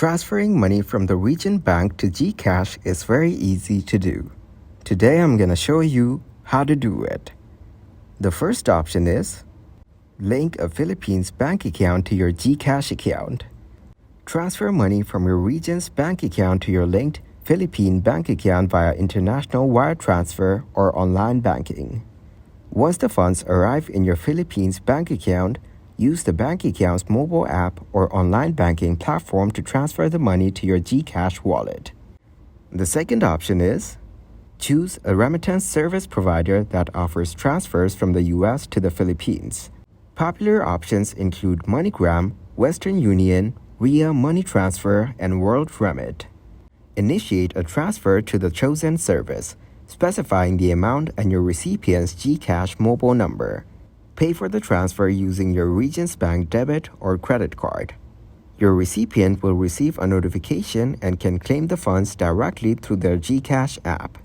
Transferring money from the region bank to Gcash is very easy to do. Today I'm going to show you how to do it. The first option is link a Philippines bank account to your Gcash account. Transfer money from your region's bank account to your linked Philippine bank account via international wire transfer or online banking. Once the funds arrive in your Philippines bank account, use the bank account's mobile app or online banking platform to transfer the money to your Gcash wallet. The second option is choose a remittance service provider that offers transfers from the US to the Philippines. Popular options include MoneyGram, Western Union, Ria Money Transfer, and World Remit. Initiate a transfer to the chosen service, specifying the amount and your recipient's Gcash mobile number. Pay for the transfer using your region's bank debit or credit card. Your recipient will receive a notification and can claim the funds directly through their Gcash app.